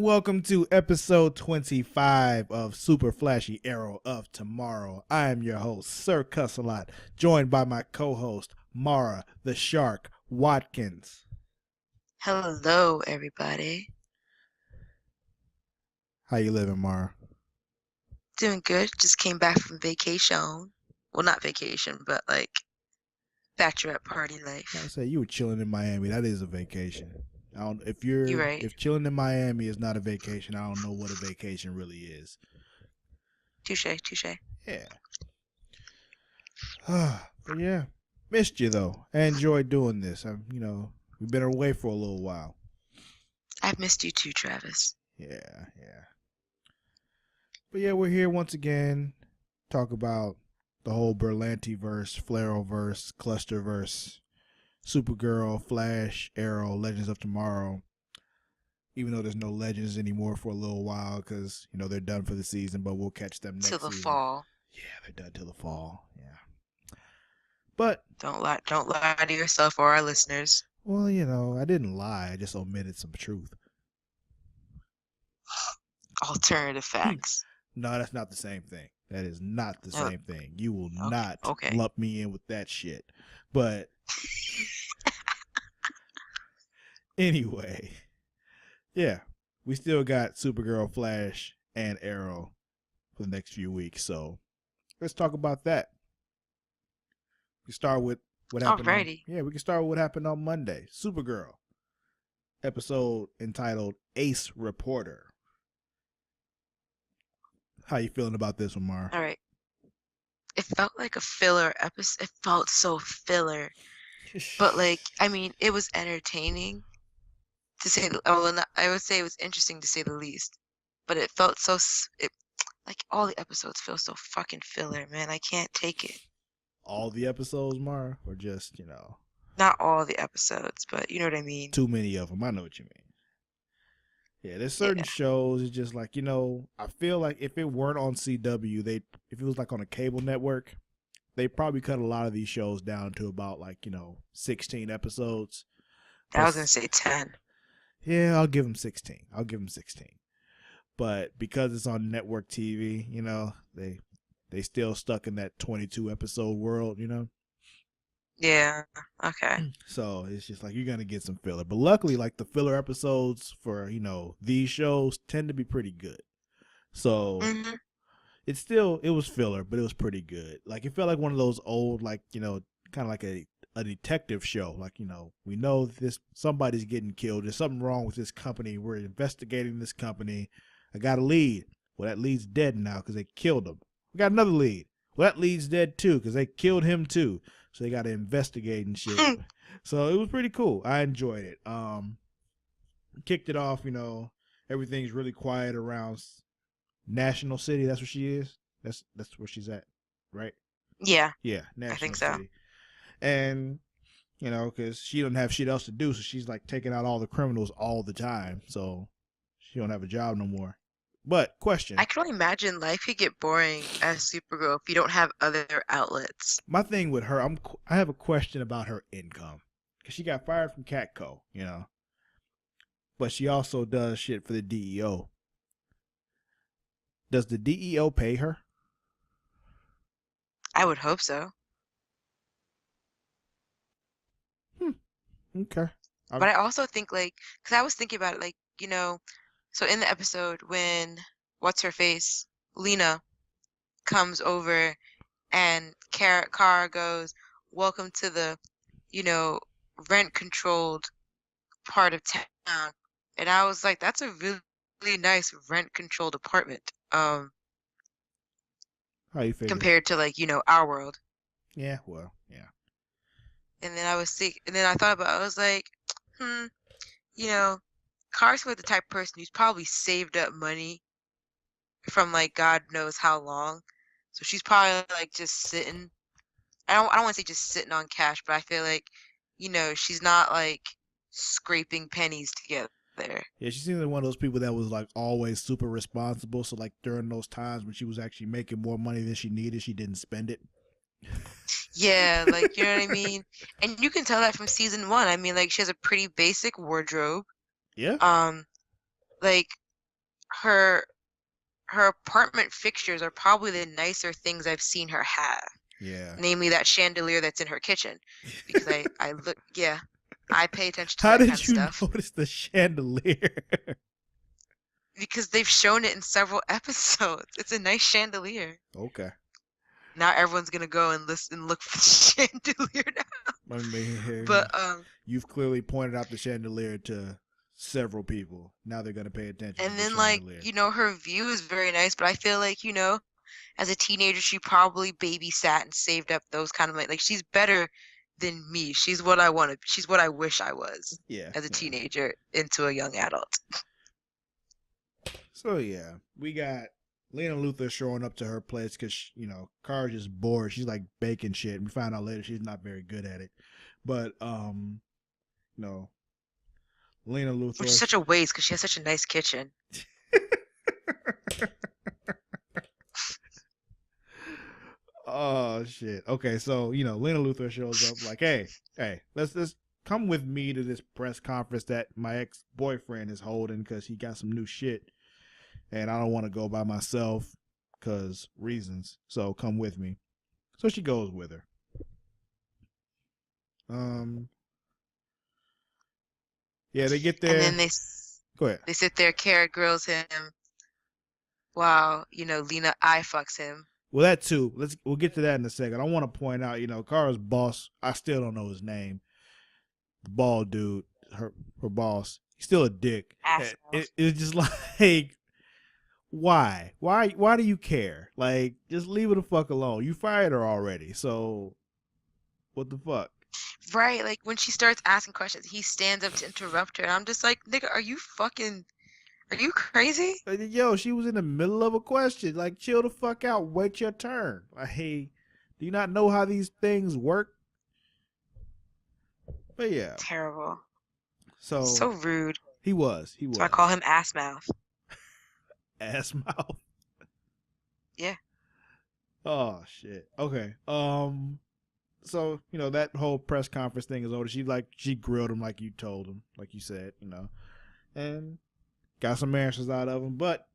welcome to episode 25 of Super Flashy Arrow of Tomorrow. I am your host, Sir Cussalott, joined by my co-host, Mara the Shark Watkins. Hello, everybody. How you living, Mara? Doing good. Just came back from vacation. Well, not vacation, but like bachelorette party I life. say you were chilling in Miami. That is a vacation. I don't, You're right. if chilling in Miami is not a vacation, I don't know what a vacation really is. Touche, touche. Yeah. But yeah, missed you though. I enjoyed doing this. We've been away for a little while. I've missed you too, Travis. Yeah. But yeah, we're here once again. Talk about the whole Berlanti-verse, Flareverse, Clusterverse, Supergirl, Flash, Arrow, Legends of Tomorrow. Even though there's no Legends anymore for a little while because, they're done for the season, but we'll catch them next Till the season. fall. Yeah, they're done till the fall. Yeah. But Don't lie to yourself or our listeners. well, I didn't lie. I just omitted some truth. Alternative facts. No, that's not the same thing. That is not the same thing. You will not Okay. lump me in with that shit. But anyway, yeah, we still got Supergirl, Flash, and Arrow for the next few weeks. So let's talk about that. We start with what happened. Alrighty. We can start with what happened on Monday. Supergirl episode entitled Ace Reporter. How you feeling about this one, Mara? All right. It felt like a filler episode. It felt so filler. But it was entertaining to say. I would say it was interesting to say the least. But it felt so. Like all the episodes feel so fucking filler, man. I can't take it. All the episodes, Mara, or just Not all the episodes, but you know what I mean. Too many of them. I know what you mean. Yeah, there's certain shows. It's just like I feel like if it weren't on CW, if it was like on a cable network, they probably cut a lot of these shows down to about 16 episodes. I was gonna say 10. Yeah, I'll give them 16. But because it's on network TV, they still stuck in that 22 episode world, Yeah. Okay. So it's just like you're gonna get some filler. But luckily, the filler episodes for these shows tend to be pretty good. So it was filler, but it was pretty good. It felt like one of those old kind of like a detective show. We know this somebody's getting killed. There's something wrong with this company. We're investigating this company. I got a lead. Well, that lead's dead now because they killed him. We got another lead. Well, that lead's dead too because they killed him too. So they got to investigate and shit. So it was pretty cool. I enjoyed it. Kicked it off. Everything's really quiet around National City. That's where she is. That's where she's at, right? Yeah. Yeah, National I think City. so. And because she doesn't have shit else to do, so she's taking out all the criminals all the time. So she don't have a job no more. But question. I can only imagine life could get boring as Supergirl if you don't have other outlets. My thing with her, I have a question about her income. Because she got fired from Catco, But she also does shit for the DEO. Does the DEO pay her? I would hope so. Okay. But I also think because I was thinking about it so in the episode when what's-her-face, Lena, comes over and Kara goes, welcome to the, rent-controlled part of town. And I was like, that's a really, really nice rent-controlled apartment. How you figure? Compared to our world. Yeah, well, yeah. And then I thought about it, I was like, Kara's the type of person who's probably saved up money from God knows how long. So she's probably just sitting. I don't want to say just sitting on cash, but I feel like, she's not scraping pennies together. Yeah, she seems like one of those people that was always super responsible. So during those times when she was actually making more money than she needed, she didn't spend it. Yeah, you know what I mean? And you can tell that from season 1. I mean, she has a pretty basic wardrobe. Yeah. her apartment fixtures are probably the nicer things I've seen her have. Yeah. Namely that chandelier that's in her kitchen. Because I look, yeah, I pay attention to How that kind of did you stuff. notice the chandelier? Because they've shown it in several episodes. It's a nice chandelier. Okay. Now everyone's gonna go and listen and look for the chandelier now. I mean, But you've clearly pointed out the chandelier to several people. Now they're gonna pay attention to and the then like, chandelier. her view is very nice, but I feel like, as a teenager she probably babysat and saved up those kind of money. Like she's better than me. She's what I wanted. She's what I wish I was. Yeah. As a teenager into a young adult. So yeah, we got Lena Luthor showing up to her place because Kara's just bored. She's like baking shit. We find out later she's not very good at it, but Lena Luthor, which is such a waste because she has such a nice kitchen. Oh shit. Okay, so Lena Luthor shows up like, hey, let's come with me to this press conference that my ex-boyfriend is holding because he got some new shit, and I don't want to go by myself because reasons. So come with me. So she goes with her. Yeah, they get there. And then go ahead. They sit there, Kara grills him. While Lena eye fucks him. Well, that too. We'll get to that in a second. I want to point out, Kara's boss. I still don't know his name. The bald dude, her boss. He's still a dick. It's just like, why? Why do you care? Like, just leave her the fuck alone. You fired her already, so what the fuck? Right, like when she starts asking questions, he stands up to interrupt her, and I'm just like, nigga, are you crazy? Yo, she was in the middle of a question. Like, chill the fuck out. Wait your turn. Like, hey, do you not know how these things work? But yeah. Terrible. So rude. He was. So I call him ass mouth. Ass mouth? Yeah. Oh, shit. Okay. So, that whole press conference thing is over. She grilled him like you told him, like you said, and got some answers out of him, but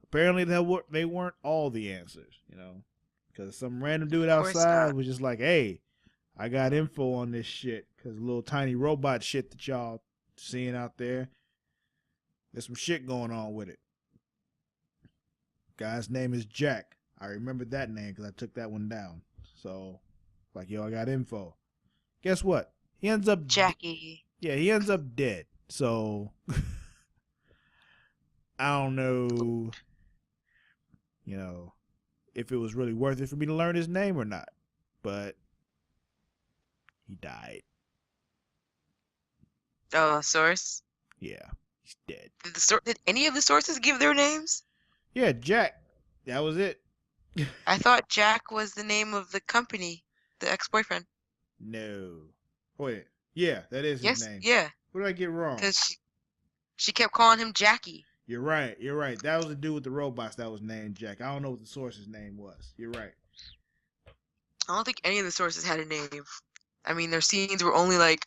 apparently they weren't all the answers, because some random dude outside was just like, hey, I got info on this shit, because little tiny robot shit that y'all seeing out there, there's some shit going on with it. Guy's name is Jack. I remembered that name because I took that one down. So, like, yo, I got info. Guess what? He ends up Jackie. He ends up dead. So I don't know, if it was really worth it for me to learn his name or not. But he died. Oh, source? Yeah, he's dead. Did any of the sources give their names? Yeah, Jack. That was it. I thought Jack was the name of the company, the ex-boyfriend. No. Wait. Yeah, that is his name. Yeah. What did I get wrong? Because she kept calling him Jackie. You're right. That was the dude with the robots that was named Jack. I don't know what the source's name was. You're right. I don't think any of the sources had a name. I mean, their scenes were only like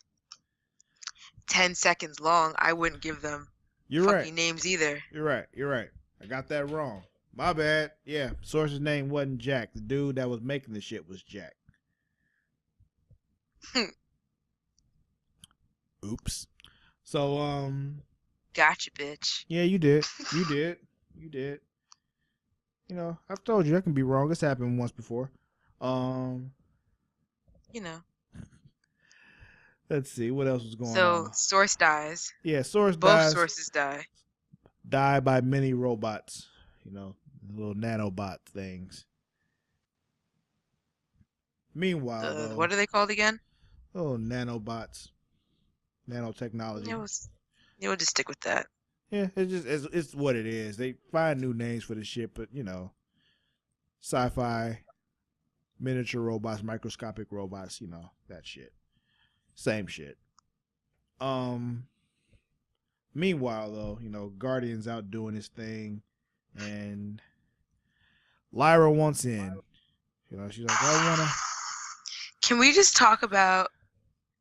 10 seconds long. I wouldn't give them fucking names either. You're right. I got that wrong. My bad. Yeah, source's name wasn't Jack. The dude that was making the shit was Jack. Oops. So, Gotcha, bitch. Yeah, you did. I've told you I can be wrong. It's happened once before. Let's see what else was going on. So Source dies. Yeah, Source Both dies. Both sources die. Die by many robots. Little nanobot things. Meanwhile, though, what are they called again? Oh, nanobots. Nanotechnology. We'll just stick with that. Yeah, it's what it is. They find new names for the shit, but sci-fi, miniature robots, microscopic robots, that shit. Same shit. Meanwhile, though, Guardian's out doing his thing, and Lyra wants in. She's like, I wanna. Can we just talk about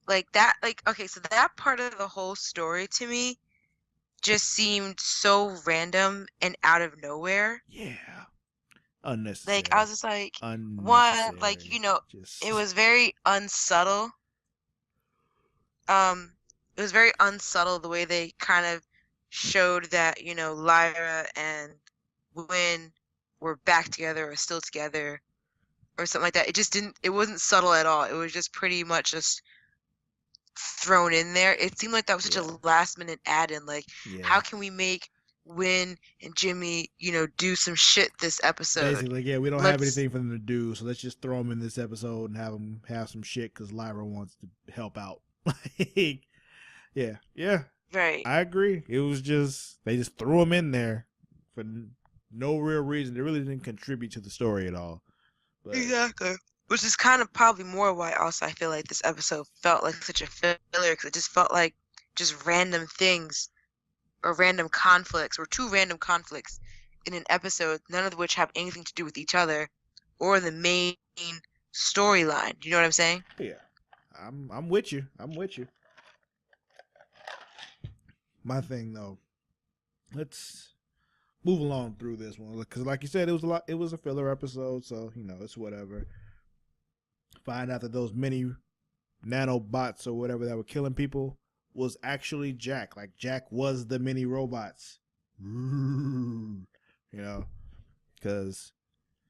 like that? Like, okay, so that part of the whole story to me, just seemed so random and out of nowhere. Yeah. Like I Unnecessary. was just like, one, like, Unnecessary. it Just was very unsubtle. Um, it was very unsubtle the way they kind of showed that, Lyra and Wynn were back together or still together or something like that. It wasn't subtle at all. It was just pretty much just thrown in there. It seemed like that was such yeah. a last minute add-in. Like, how Yeah. can we make Wynn and Jimmy, do some shit this episode? Basically, yeah, we don't have Let's anything for them to do, so let's just throw them in this episode and have them have some shit because Lyra wants to help out. Like, yeah, right. I agree. It was just they just threw them in there for no real reason. They really didn't contribute to the story at all. But Exactly. Which is kind of probably more why also I feel like this episode felt like such a filler because it just felt like just random things or random conflicts or two random conflicts in an episode, none of which have anything to do with each other or the main storyline. Do you know what I'm saying? yeah, I'm with you. I'm with you. My thing though, let's move along through this one because, like you said, it was a lot. It was a filler episode, so it's whatever. Find out that those mini nanobots or whatever that were killing people was actually Jack. Like Jack was the mini robots. Because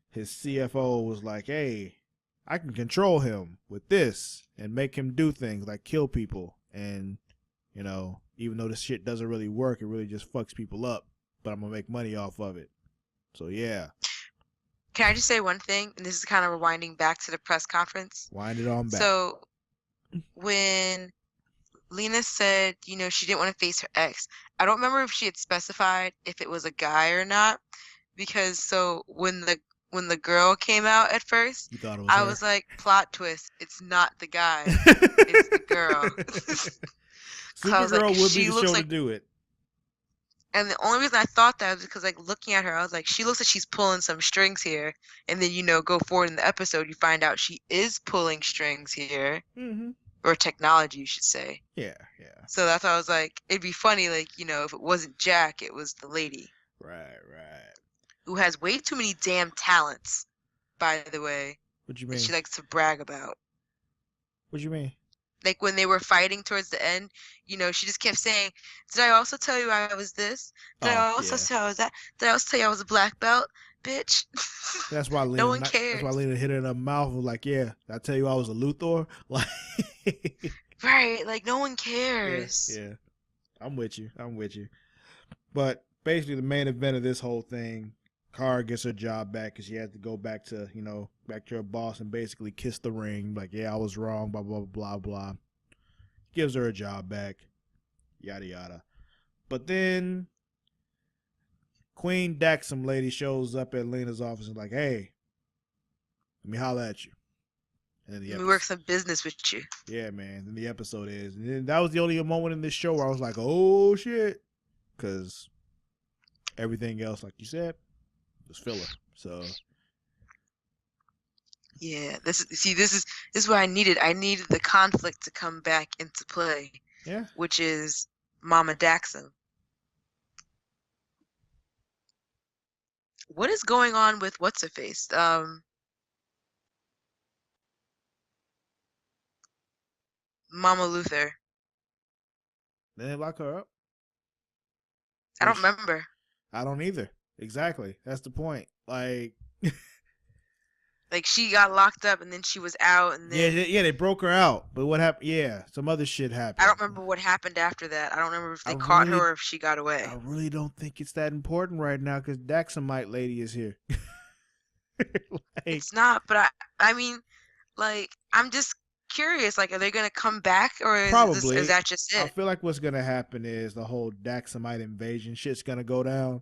his CFO was like, "Hey, I can control him with this and make him do things like kill people. And even though this shit doesn't really work, it really just fucks people up. But I'm gonna make money off of it. So yeah." Can I just say one thing? And this is kind of rewinding back to the press conference. Wind it on back. So when Lena said, she didn't want to face her ex, I don't remember if she had specified if it was a guy or not. Because so when the girl came out at first, you thought it was I her? was like, plot twist, it's not the guy, it's the girl. Supergirl like, would she be the looks show like, to do it. and the only reason I thought that was because, like, looking at her, I was like, she looks like she's pulling some strings here. And then, go forward in the episode, you find out she is pulling strings here. Mm-hmm. Or technology, you should say. Yeah. So that's why I was like, it'd be funny, like, if it wasn't Jack, it was the lady. Right. Who has way too many damn talents, by the way. What you That mean? she likes to brag about. What you mean? Like when they were fighting towards the end, she just kept saying, "Did I also tell you I was this? Did I also tell you I was that? Did I also tell you I was a black belt, bitch?" That's why Lena. No one cares. That's why Lena hit her in the mouth. Was like, "Yeah, I tell you I was a Luthor." Like, right? Like no one cares. Yeah. I'm with you. But basically, the main event of this whole thing, Kara gets her job back because she has to go back to back to her boss and basically kiss the ring. Like, yeah, I was wrong. Blah blah blah blah. Gives her a job back. Yada yada. But then Queen Daxam lady shows up at Lena's office and like, "Hey, let me holler at you." And then Let me work some business with you. Yeah, man. Then the episode is, and then that was the only moment in this show where I was like, "Oh shit," because everything else, like you said, was filler. So yeah, this is what I needed. I needed the conflict to come back into play. Yeah. Which is Mama Daxam. What is going on with what's her face? Mama Luther. Did they lock her up? I don't remember. I don't either. Exactly. That's the point. Like she got locked up and then she was out and then they broke her out. But what happened? Yeah, some other shit happened. I don't remember what happened after that. I don't remember if they caught her or if she got away. I really don't think it's that important right now because Daxamite lady is here. It's not, but I mean, like, I'm just curious. Like, are they gonna come back or is that just it? I feel like what's gonna happen is the whole Daxamite invasion shit's gonna go down,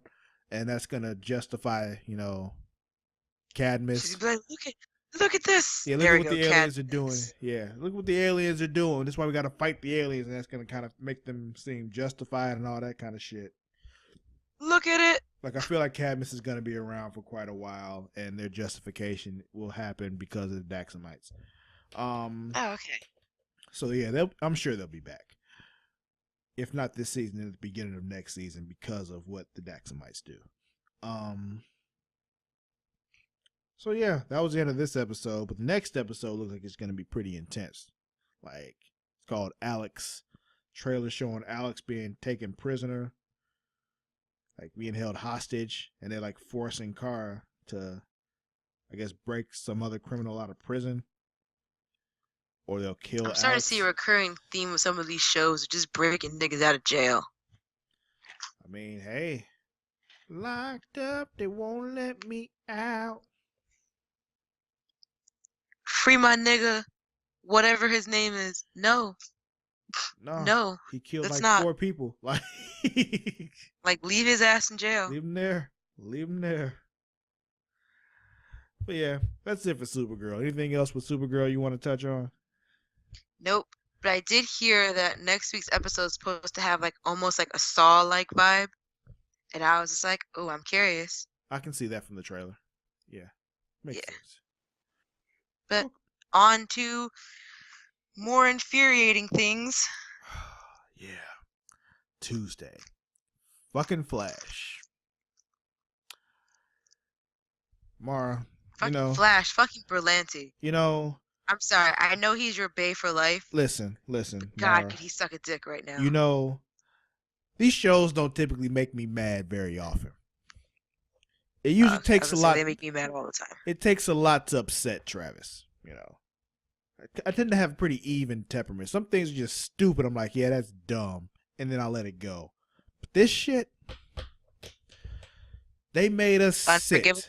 and that's gonna justify, Cadmus. She's gonna be like, look at this. Yeah, look at what the aliens are doing. Yeah, look what the aliens are doing. That's why we gotta fight the aliens, and that's gonna kind of make them seem justified and all that kind of shit. Look at it. Like, I feel like Cadmus is gonna be around for quite a while, and their justification will happen because of the Daxamites. Oh, okay. So yeah, I'm sure they'll be back. if not this season, at the beginning of next season, because of what the Daxamites do. So yeah, that was the end of this episode. But the next episode looks like it's going to be pretty intense. Like, it's called Alex. Trailer showing Alex being taken prisoner, like being held hostage, and they're like forcing Kara to, I guess, break some other criminal out of prison, or they'll kill I'm starting Alex. to see a recurring theme with some of these shows, just breaking niggas out of jail. I mean, hey, locked up, they won't let me out. Free my nigga, whatever his name is. No, he killed like not. 4 people. Like, leave his ass in jail. Leave him there. But yeah, that's it for Supergirl. Anything else with Supergirl you want to touch on? Nope. But I did hear that next week's episode is supposed to have like almost like a Saw-like vibe, and I was just like, oh, I'm curious. I can see that from the trailer. Yeah, makes sense. But on to more infuriating things. Yeah. Tuesday. Fucking Flash. Mara, fucking Flash, fucking Berlanti. I'm sorry, I know he's your bae for life. Listen, God, could he suck a dick right now? These shows don't typically make me mad very often. It usually takes a lot. They make me mad all the time. It takes a lot to upset Travis. I tend to have a pretty even temperament. Some things are just stupid. I'm like, yeah, that's dumb, and then I let it go. But this shit, they made us sit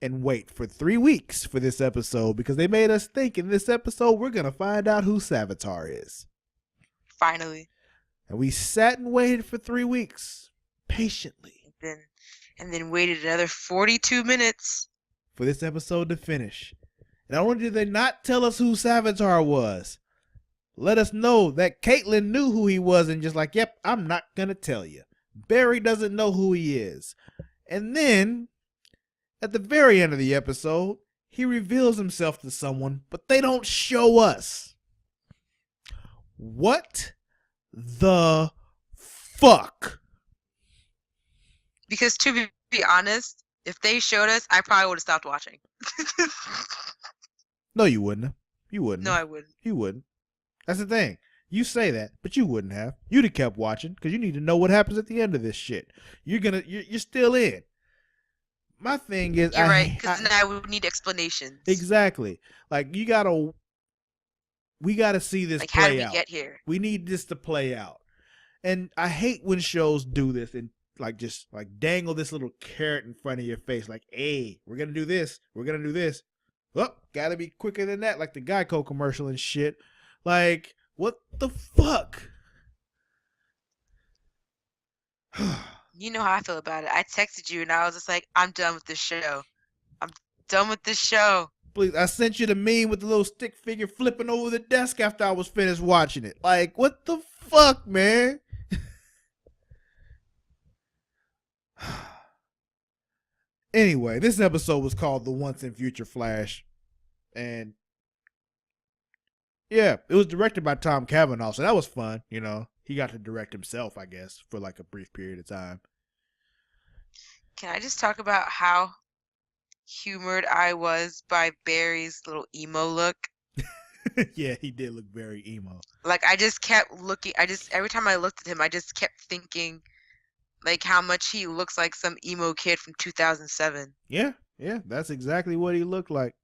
and wait for 3 weeks for this episode because they made us think in this episode we're gonna find out who Savitar is. Finally. And we sat and waited for 3 weeks patiently. And then waited another 42 minutes for this episode to finish. And not only did they not tell us who Savitar was, let us know that Caitlin knew who he was and just like, yep, I'm not gonna tell you. Barry doesn't know who he is. And then, at the very end of the episode, he reveals himself to someone, but they don't show us. What the fuck? Because to be honest, if they showed us, I probably would have stopped watching. No, you wouldn't have. You wouldn't. No, I wouldn't. You wouldn't. That's the thing. You say that, but you wouldn't have. You'd have kept watching because you need to know what happens at the end of this shit. You're still in. My thing is, you're right, because then I would need explanations. Exactly. Like we gotta see this play out. How did we get here? We need this to play out. And I hate when shows do this and just dangle this little carrot in front of your face, like, hey, we're gonna do this. We're gonna do this. Oh, gotta be quicker than that, like the Geico commercial and shit. Like, what the fuck? You know how I feel about it. I texted you and I was just like, I'm done with this show. I'm done with this show. Please, I sent you the meme with the little stick figure flipping over the desk after I was finished watching it. Like, what the fuck, man? Anyway, this episode was called The Once and Future Flash. And yeah, it was directed by Tom Cavanaugh, so that was fun, He got to direct himself, I guess, for like a brief period of time. Can I just talk about how humored I was by Barry's little emo look? Yeah, he did look very emo. Like, I just kept looking, every time I looked at him, I just kept thinking, like, how much he looks like some emo kid from 2007. Yeah, that's exactly what he looked like.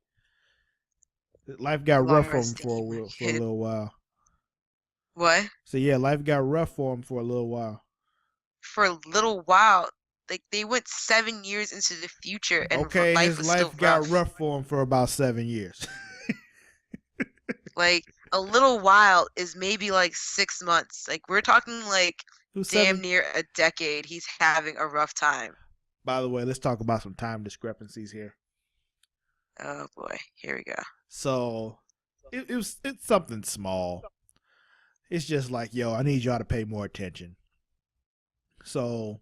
Life got rough for him for a little while. What? So yeah, life got rough for him for a little while. For a little while, like they went 7 years into the future, and his life got rough for him for about 7 years. Like a little while is maybe like 6 months. Like we're talking like damn near a decade. He's having a rough time. By the way, let's talk about some time discrepancies here. Oh boy, here we go. So it's something small. It's just like, yo, I need y'all to pay more attention. So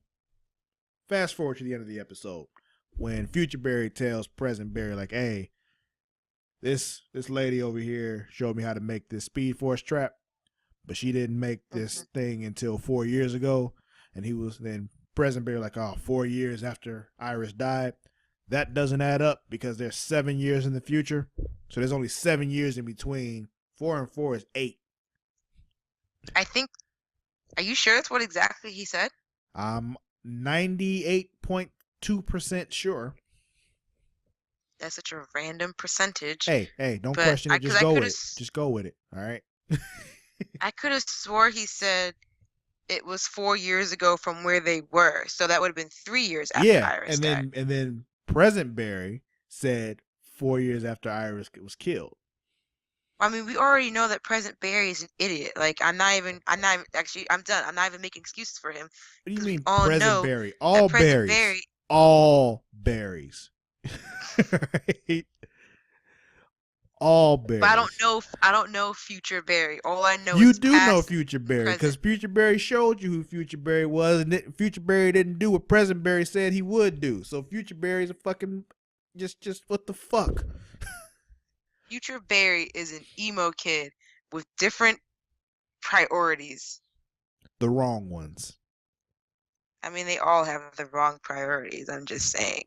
fast forward to the end of the episode when Future Barry tells present Barry, like, hey, this lady over here showed me how to make this Speed Force trap. but she didn't make this thing until 4 years ago. And he was then President Barry like, oh, 4 years after Iris died. That doesn't add up because there's 7 years in the future. So there's only 7 years in between. 4 and 4 is 8. I think. Are you sure that's what exactly he said? I'm 98.2% sure. That's such a random percentage. Hey, don't question it. Just go with it. Just go with it. All right. I could have swore he said it was 4 years ago from where they were, so that would have been 3 years after Iris died. And then President Barry said 4 years after Iris was killed. I mean, we already know that President Barry is an idiot. Like, I'm done. I'm not even making excuses for him. What do you mean, President Barry? All berries. All berries. Right? All berries. But I don't know future Barry. All I know you is do know future Barry because future Barry showed you who future Barry was, and future Barry didn't do what President Barry said he would do. So future Barry's a fucking just what the fuck. Future Barry is an emo kid with different priorities. The wrong ones. I mean, they all have the wrong priorities. I'm just saying.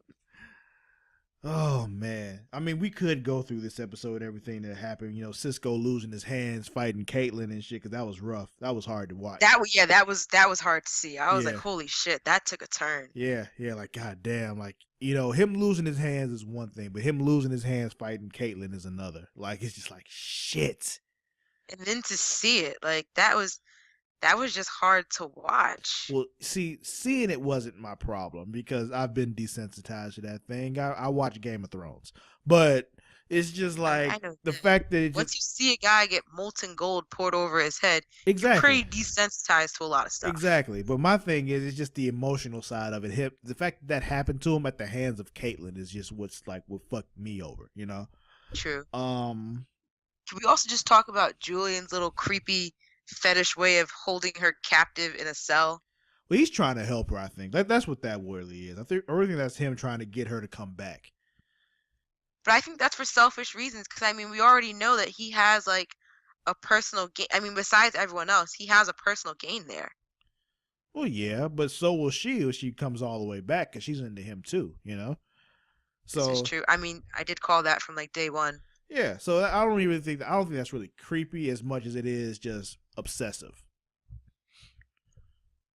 Oh, man. I mean, we could go through this episode, everything that happened. You know, Cisco losing his hands, fighting Caitlyn and shit, because that was rough. That was hard to watch. That was hard to see. I was like, holy shit, that took a turn. Yeah, like, goddamn. Like, you know, him losing his hands is one thing, but him losing his hands fighting Caitlyn is another. Like, it's just like, shit. And then to see it, like, that was just hard to watch. Well, seeing it wasn't my problem because I've been desensitized to that thing. I watch Game of Thrones, but it's just like the fact that once you see a guy get molten gold poured over his head, exactly, you're pretty desensitized to a lot of stuff. Exactly. But my thing is, it's just the emotional side of it. The fact that happened to him at the hands of Caitlyn is just what fucked me over, you know? True. Can we also just talk about Julian's little creepy fetish way of holding her captive in a cell? Well, he's trying to help her, I think. That's what that really is. I think that's him trying to get her to come back. But I think that's for selfish reasons, because I mean, we already know that he has like a personal gain. I mean, besides everyone else, he has a personal gain there. Well, yeah, but so will she if she comes all the way back, because she's into him too, you know? So this is true. I mean, I did call that from like day one. Yeah, so I don't think that's really creepy as much as it is just obsessive.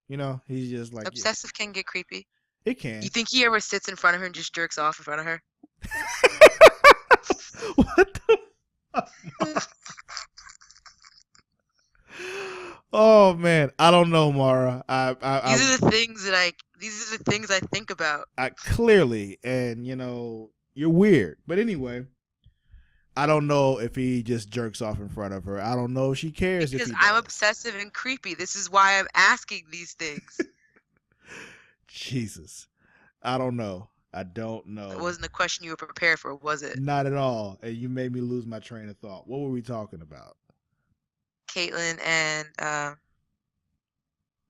You know, he's just like obsessive can get creepy. It can. You think he ever sits in front of her and just jerks off in front of her? What the fuck? Oh man, I don't know, Mara. These are the things I think about. Clearly, and you know, you're weird. But anyway, I don't know if he just jerks off in front of her. I don't know if she cares. Because I'm obsessive and creepy. This is why I'm asking these things. Jesus. I don't know. I don't know. It wasn't a question you were prepared for, was it? Not at all. And you made me lose my train of thought. What were we talking about? Caitlyn and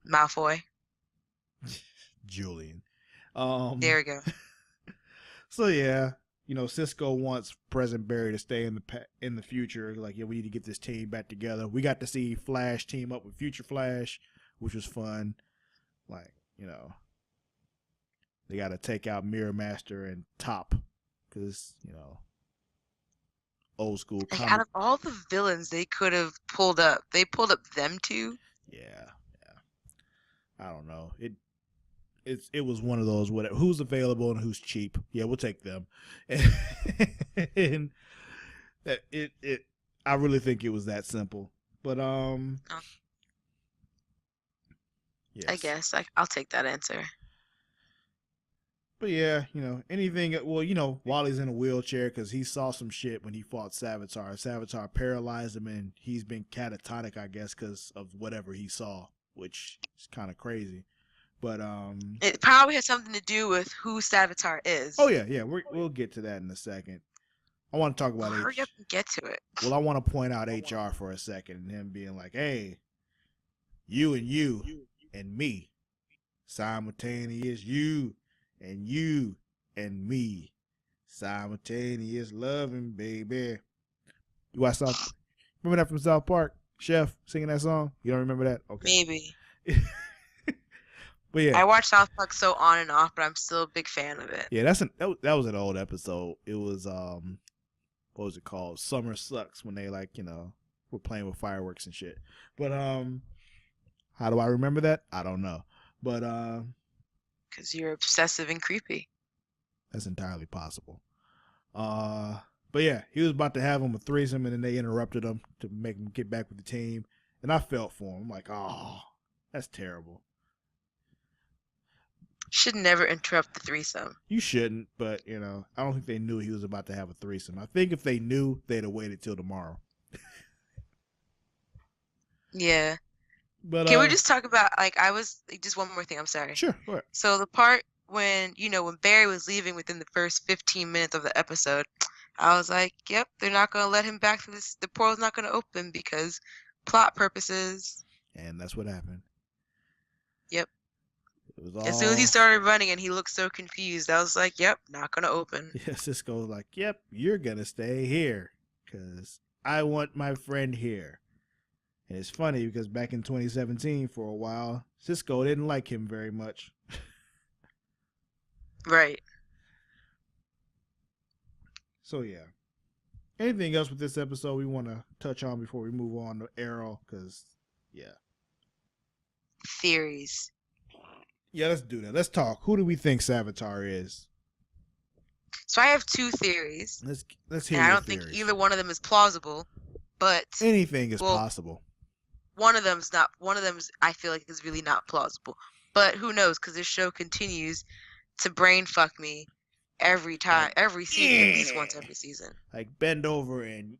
Malfoy. Julian. There we go. So yeah, you know, Cisco wants President Barry to stay in the future. Like, yeah, we need to get this team back together. We got to see Flash team up with Future Flash, which was fun. Like, you know, they got to take out Mirror Master and Top because, you know, old school. Like, out of all the villains they could have pulled up, they pulled up them two. Yeah. I don't know. It was one of those whatever. Who's available and who's cheap? Yeah, we'll take them. And that it. I really think it was that simple. But yes. I guess I'll take that answer. But yeah, you know, anything. Well, you know, Wally's in a wheelchair because he saw some shit when he fought Savitar. Savitar paralyzed him, and he's been catatonic, I guess, because of whatever he saw, which is kind of crazy. But it probably has something to do with who Savitar is. Oh yeah, we'll get to that in a second. I want to talk about hurry up and get to it. Well, I want to point out HR for a second and him being like, "Hey, you and me, simultaneous you and me, simultaneous loving, baby." You watch South? Remember that from South Park? Chef singing that song? You don't remember that? Okay. Maybe. But yeah. I watch South Park so on and off, but I'm still a big fan of it. Yeah, that was an old episode. It was what was it called? Summer Sucks, when they like, were playing with fireworks and shit. But how do I remember that? I don't know. But because you're obsessive and creepy. That's entirely possible. But yeah, he was about to have him a threesome, and then they interrupted him to make him get back with the team. And I felt for him. I'm like, oh, that's terrible. Should never interrupt the threesome. You shouldn't, but I don't think they knew he was about to have a threesome. I think if they knew, they'd have waited till tomorrow. Yeah. But can we just talk about just one more thing? I'm sorry. Sure. What? So the part when Barry was leaving within the first 15 minutes of the episode, I was like, yep, they're not gonna let him back to this. The portal's not gonna open because plot purposes. And that's what happened. Yep. It was all... As soon as he started running and he looked so confused, I was like, yep, not gonna open. Yeah, Cisco's like, yep, you're gonna stay here because I want my friend here. And it's funny because back in 2017, for a while, Cisco didn't like him very much. Right. So, yeah. Anything else with this episode we want to touch on before we move on to Arrow? Because, yeah. Theories. Yeah, let's do that. Let's talk. Who do we think Savitar is? So I have two theories. Let's hear and your I don't theories. think either one of them is plausible, but anything is possible. One of them I feel like is really not plausible. But who knows, because this show continues to brain fuck me every time, every season, at least once every season. Like bend over and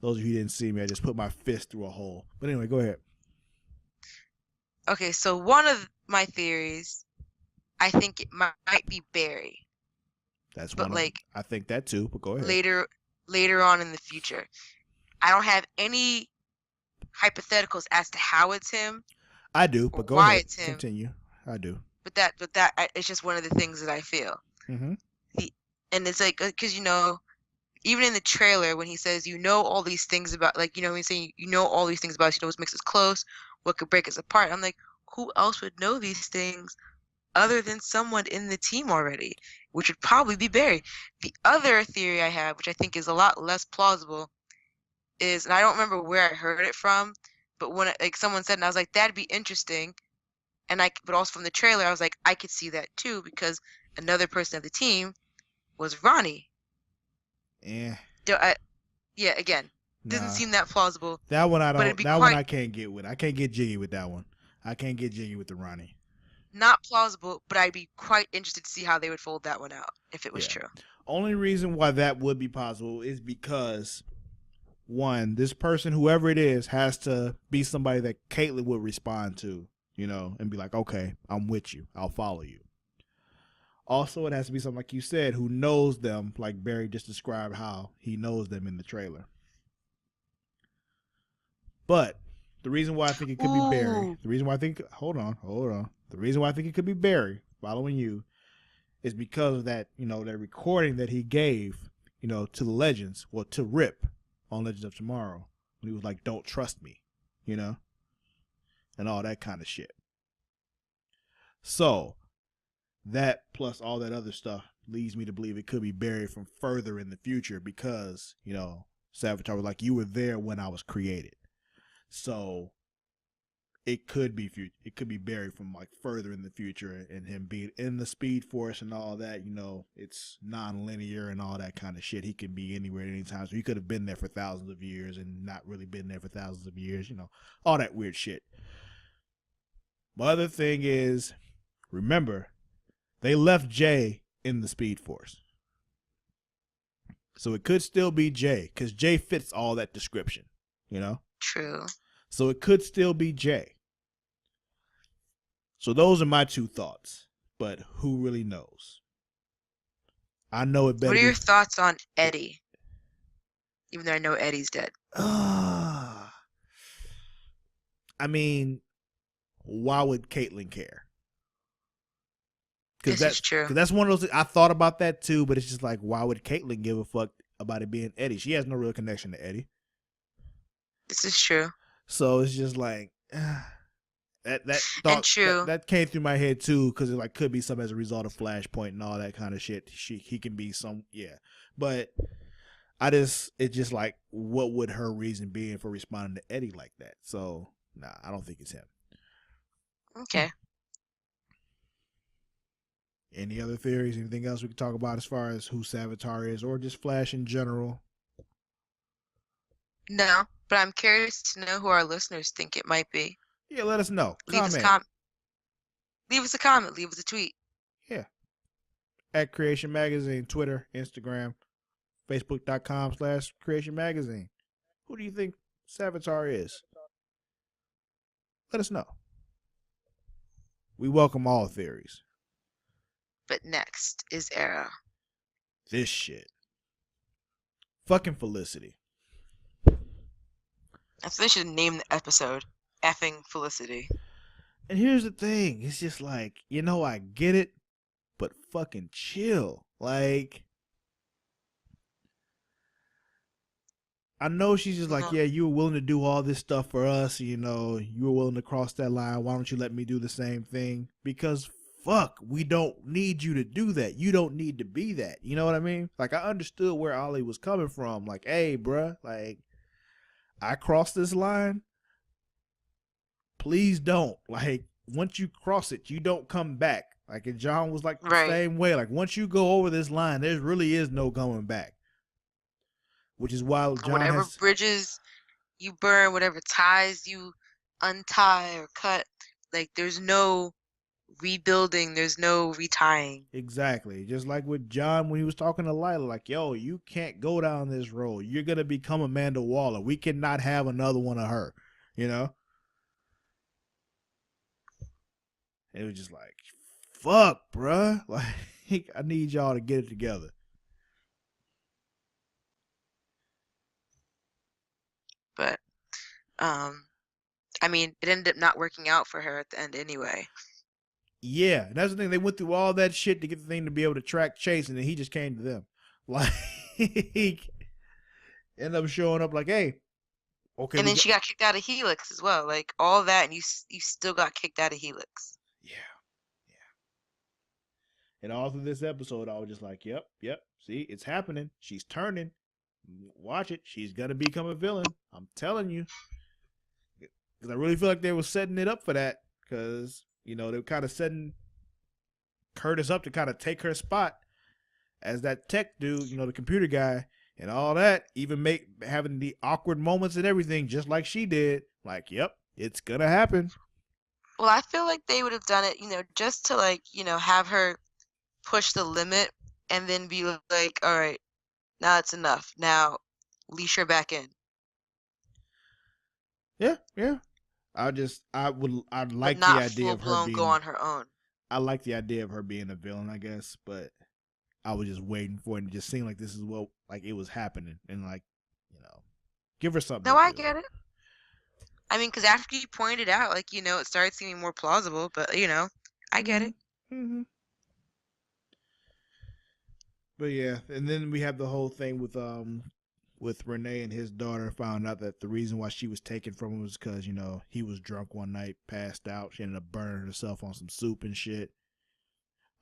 Those of you who didn't see me, I just put my fist through a hole. But anyway, go ahead. Okay, so one of my theories, I think it might be Barry. That's one. I think that too. But go ahead. Later on in the future, I don't have any hypotheticals as to how it's him. I do, but go ahead. It's him. Continue. I do. But that it's just one of the things that I feel. Mm-hmm. And it's like, because even in the trailer when he says all these things about, like, when he's saying all these things about us, what makes us close, what could break us apart. I'm like, who else would know these things other than someone in the team already, which would probably be Barry. The other theory I have, which I think is a lot less plausible, is, and I don't remember where I heard it from, but when someone said, and I was like, that'd be interesting. But also from the trailer, I was like, I could see that too, because another person of the team was Ronnie. Yeah. Again, doesn't seem that plausible. That one I don't. That one I can't get with. I can't get jiggy with that one. I can't get jiggy with the Ronnie. Not plausible, but I'd be quite interested to see how they would fold that one out if it was true. Only reason why that would be possible is because, one, this person, whoever it is, has to be somebody that Caitlin would respond to, and be like, okay, I'm with you. I'll follow you. Also, it has to be something like you said, who knows them, like Barry just described how he knows them in the trailer. But the reason why I think it could be Barry, the reason why I think, hold on. The reason why I think it could be Barry, following you, is because of that, that recording that he gave, to the Legends, to Rip on Legends of Tomorrow, when he was like, don't trust me, and all that kind of shit. So, that plus all that other stuff leads me to believe it could be Barry from further in the future because, Savitar was like, you were there when I was created. So it could be Barry from like further in the future, and him being in the Speed Force and all that, it's non-linear and all that kind of shit. He can be anywhere at any time. So he could have been there for thousands of years and not really been there for thousands of years, all that weird shit. My other thing is, remember, they left Jay in the Speed Force. So it could still be Jay, because Jay fits all that description, True. So it could still be Jay. So those are my two thoughts. But who really knows? I know it better. What are your thoughts on Eddie? Even though I know Eddie's dead. I mean, why would Caitlin care? This is true. Because that's one of those. I thought about that too, but it's just like, why would Caitlin give a fuck about it being Eddie? She has no real connection to Eddie. This is true. So it's just like that And thought true. that came through my head too, because it like could be some as a result of Flashpoint and all that kind of shit. He can be some, yeah, but it's just like, what would her reason be for responding to Eddie like that? So nah, I don't think it's him. Okay. Any other theories? Anything else we can talk about as far as who Savitar is, or just Flash in general? No, but I'm curious to know who our listeners think it might be. Yeah, let us know. Leave us Comment. leave us a comment. Leave us a tweet. Yeah. At Creation Magazine, Twitter, Instagram, Facebook.com/Creation Magazine. Who do you think Savitar is? Let us know. We welcome all theories. But next is Era. This shit. Fucking Felicity. I think they should name the episode Effing Felicity. And here's the thing. It's just like, I get it, but fucking chill. Like, I know she's just like, yeah, you were willing to do all this stuff for us. You were willing to cross that line. Why don't you let me do the same thing? Because fuck, we don't need you to do that. You don't need to be that. You know what I mean? Like, I understood where Ollie was coming from. Like, hey, bruh, like, I crossed this line. Please don't. Like, once you cross it, you don't come back. Like, and John was like the same way. Like, once you go over this line, there really is no going back. Which is why John whatever bridges you burn, whatever ties you untie or cut, like, there's no rebuilding, there's no retying. Exactly. Just like with John when he was talking to Lila, like, yo, you can't go down this road. You're going to become Amanda Waller. We cannot have another one of her, It was just like, fuck, bruh. Like, I need y'all to get it together. But, I mean, it ended up not working out for her at the end anyway. Yeah, and that's the thing. They went through all that shit to get the thing to be able to track Chase, and then he just came to them. Like, ended up showing up like, hey, okay. And then she got kicked out of Helix as well. Like, all that, and you still got kicked out of Helix. Yeah. And all through this episode, I was just like, yep. See, it's happening. She's turning. Watch it. She's going to become a villain. I'm telling you. Because I really feel like they were setting it up for that. Because, they were kind of setting Curtis up to kind of take her spot as that tech dude, the computer guy and all that. Even having the awkward moments and everything, just like she did. Like, yep, it's going to happen. Well, I feel like they would have done it, just to, like, have her push the limit and then be like, all right, now it's enough. Now leash her back in. Yeah. I'd like the idea of her being, go on her own. I like the idea of her being a villain, I guess, but I was just waiting for it and just seemed like this is what, like, it was happening, and like, give her something. No, I get it. I mean, because after you pointed out, like, it started seeming more plausible, but I get it. Mm-hmm. But yeah, and then we have the whole thing with Renee and his daughter. Found out that the reason why she was taken from him was because he was drunk one night, passed out. She ended up burning herself on some soup and shit.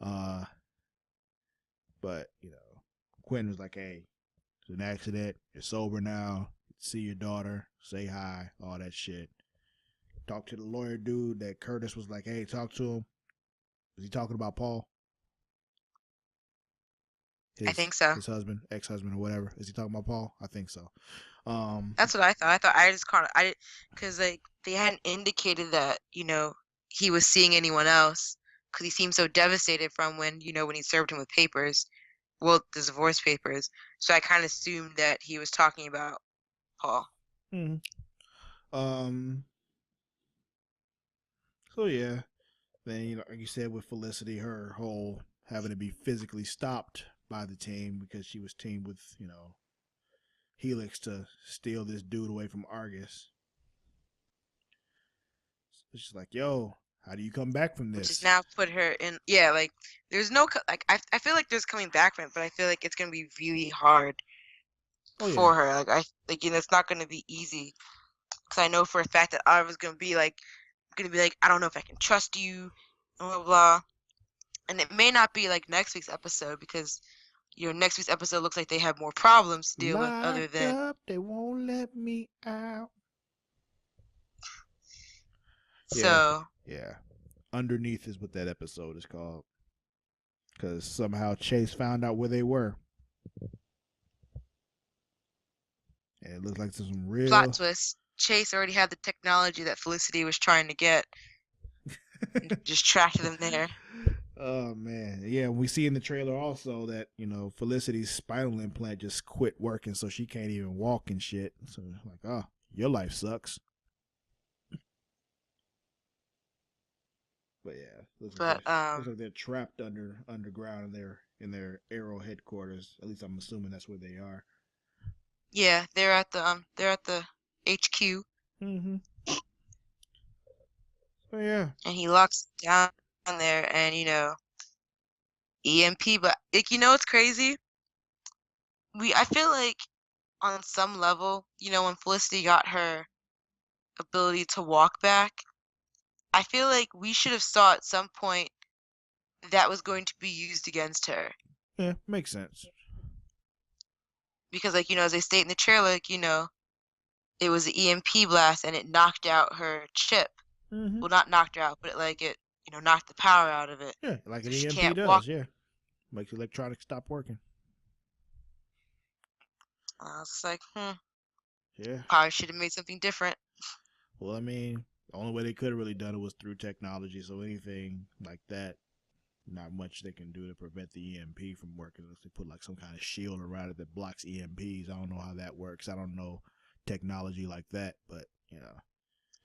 But Quinn was like, "Hey, it's an accident. You're sober now. See your daughter. Say hi. All that shit." Talk to the lawyer dude that Curtis was like, "Hey, talk to him." Was he talking about Paul? I think so. His husband, ex-husband, or whatever. Is he talking about Paul? I think so. That's what I thought. I just caught it. Because like they hadn't indicated that he was seeing anyone else, because he seemed so devastated from when when he served him with papers, well, the divorce papers. So I kind of assumed that he was talking about Paul. Mm-hmm. So yeah, then like you said with Felicity, her whole having to be physically stopped by the team because she was teamed with Helix to steal this dude away from Argus. It's just like, yo, how do you come back from this? Which has now put her in, yeah, like there's no like I feel like there's coming back from it, but I feel like it's gonna be really hard for her. Like it's not gonna be easy because I know for a fact that I was gonna be like, I don't know if I can trust you, blah blah blah. And it may not be like next week's episode because next week's episode looks like they have more problems to deal with other Locked than up, they won't let me out. Yeah, so. yeah. Underneath is what that episode is called. Because somehow Chase found out where they were. And it looks like there's some Plot real. twist. Chase already had the technology that Felicity was trying to get. And just tracked them there. Oh man, yeah. We see in the trailer also that Felicity's spinal implant just quit working, so she can't even walk and shit. So like, oh, your life sucks. But yeah, looks But like they're trapped underground in their Arrow headquarters. At least I'm assuming that's where they are. yeah, they're at the HQ. Mm-hmm. So yeah. And he locks down there, and EMP. But like, it's crazy. I feel like on some level, when Felicity got her ability to walk back, I feel like we should have saw at some point that was going to be used against her. Yeah, makes sense. Because, like, as they state in the trailer, like, it was an EMP blast and it knocked out her chip. Mm-hmm. Well, not knocked her out, but it knocked the power out of it. Yeah, like So an she EMP can't does. walk. Yeah, makes electronics stop working. I was just like, Yeah. probably should have made something different. Well, I mean, the only way they could have really done it was through technology. So anything like that, not much they can do to prevent the EMP from working unless they put like some kind of shield around it that blocks EMPs. I don't know how that works. I don't know technology like that, but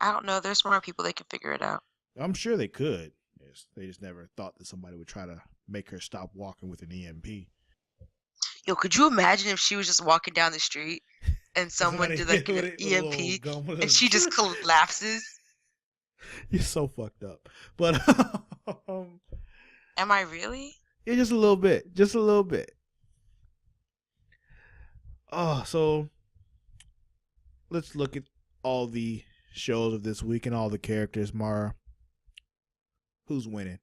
I don't know. There's more people that can figure it out. I'm sure they could. Yes, they just never thought that somebody would try to make her stop walking with an EMP. Yo, could you imagine if she was just walking down the street and someone did like an EMP and she just collapses? You're so fucked up. But am I really? Yeah, just a little bit. Just a little bit. Oh, so let's look at all the shows of this week and all the characters, Mara. Who's winning?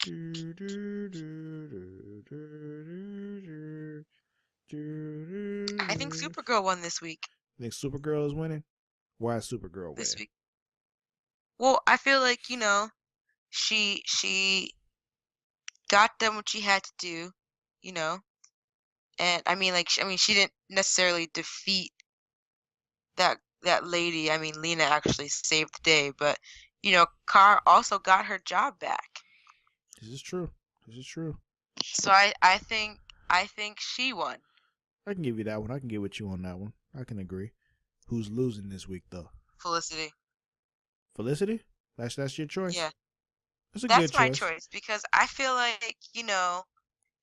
I think Supergirl won this week. You think Supergirl is winning? Why is Supergirl this winning? week? Well, I feel like, she got done what she had to do, and I mean, she didn't necessarily defeat that lady. I mean, Lena actually saved the day, but Kara also got her job back. This is true. This is true. So I think she won. I can give you that one. I can get with you on that one. I can agree. Who's losing this week though? Felicity. Felicity? That's your choice? Yeah. That's a That's good choice. my choice because I feel like,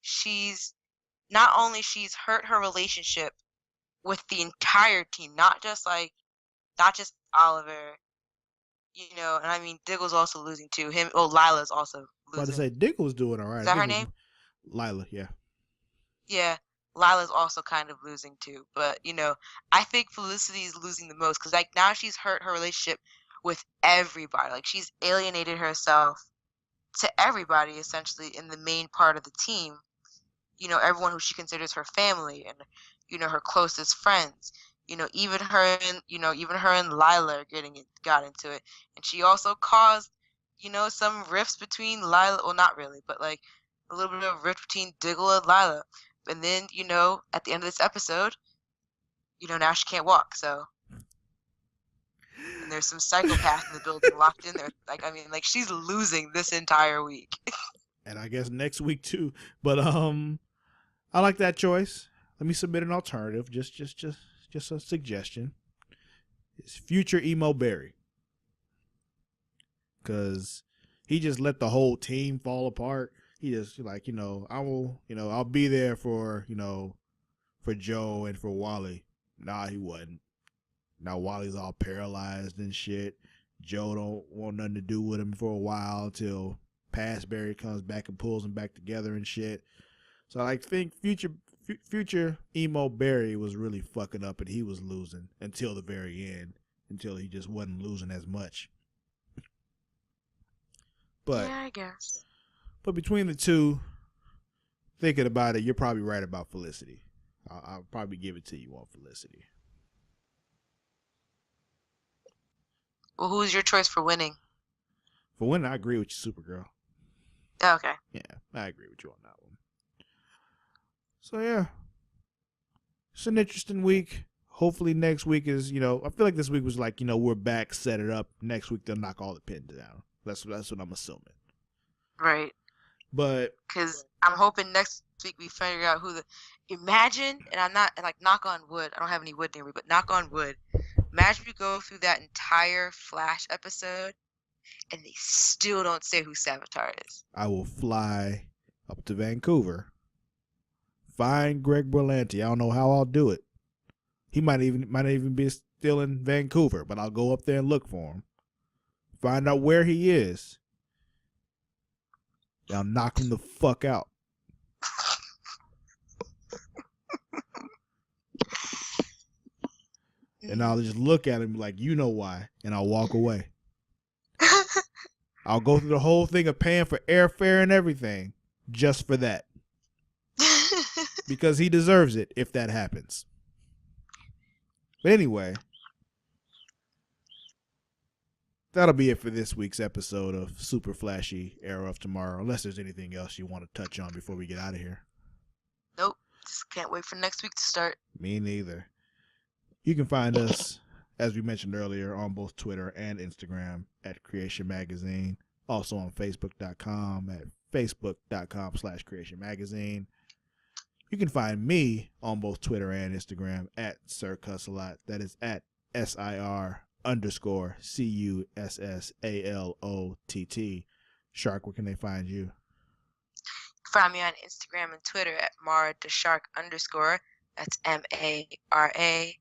she's not only she's hurt her relationship with the entire team, not just Oliver, and I mean Diggle's also losing too. Lila's also losing. About to say Diggle's doing all right. Is that her name? Lila, yeah. Yeah, Lila's also kind of losing too. But, I think Felicity is losing the most because like now she's hurt her relationship with everybody. Like she's alienated herself to everybody essentially in the main part of the team. Everyone who she considers her family and, her closest friends. Even her and Lila got into it. And she also caused, some rifts between Lila, well not really, but like a little bit of rift between Diggle and Lila. And then, at the end of this episode, now she can't walk, so. And there's some psychopath in the building locked in there. Like she's losing this entire week. And I guess next week too. But I like that choice. Let me submit an alternative. Just a suggestion. It's future Emo Berry. Cause he just let the whole team fall apart. He just I'll be there for for Joe and for Wally. Nah, he wasn't. Now Wally's all paralyzed and shit. Joe don't want nothing to do with him for a while till Past Barry comes back and pulls him back together and shit. So I think future Future emo Barry was really fucking up, and he was losing until the very end, until he just wasn't losing as much. But yeah, I guess. But between the two, thinking about it, you're probably right about Felicity. I'll probably give it to you on Felicity. Well, who's your choice for winning? For winning, I agree with you, Supergirl. Oh, okay. Yeah, I agree with you on that one. So yeah, it's an interesting week. Hopefully next week is, I feel like this week was like, we're back, set it up. Next week they'll knock all the pins down. That's what I'm assuming. Right. But because I'm hoping next week we figure out who the. Imagine, and I'm not like knock on wood. I don't have any wood near me, but knock on wood. Imagine we go through that entire Flash episode, and they still don't say who Savitar is. I will fly up to Vancouver, find Greg Berlanti. I don't know how I'll do it. He might even be still in Vancouver, but I'll go up there and look for him. Find out where he is. I'll knock him the fuck out. And I'll just look at him like, you know why, and I'll walk away. I'll go through the whole thing of paying for airfare and everything just for that. Because he deserves it if that happens. But anyway, that'll be it for this week's episode of Super Flashy Arrow of Tomorrow, unless there's anything else you want to touch on before we get out of here. Nope. Just can't wait for next week to start. Me neither. You can find us, as we mentioned earlier, on both Twitter and Instagram at Creation Magazine. Also on Facebook.com at Facebook.com/Creation Magazine. You can find me on both Twitter and Instagram at Sir Cussalott. That is at SIR_CUSSALOTT. Shark, where can they find you? Find me on Instagram and Twitter at Mara_the_Shark_. That's MARADASHARK_.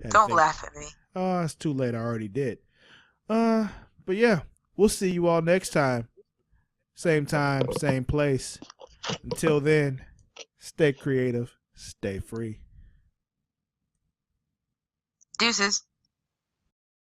Don't laugh at me. Oh, it's too late. I already did. But yeah, we'll see you all next time. Same time, same place. Until then, stay creative, stay free. Deuces.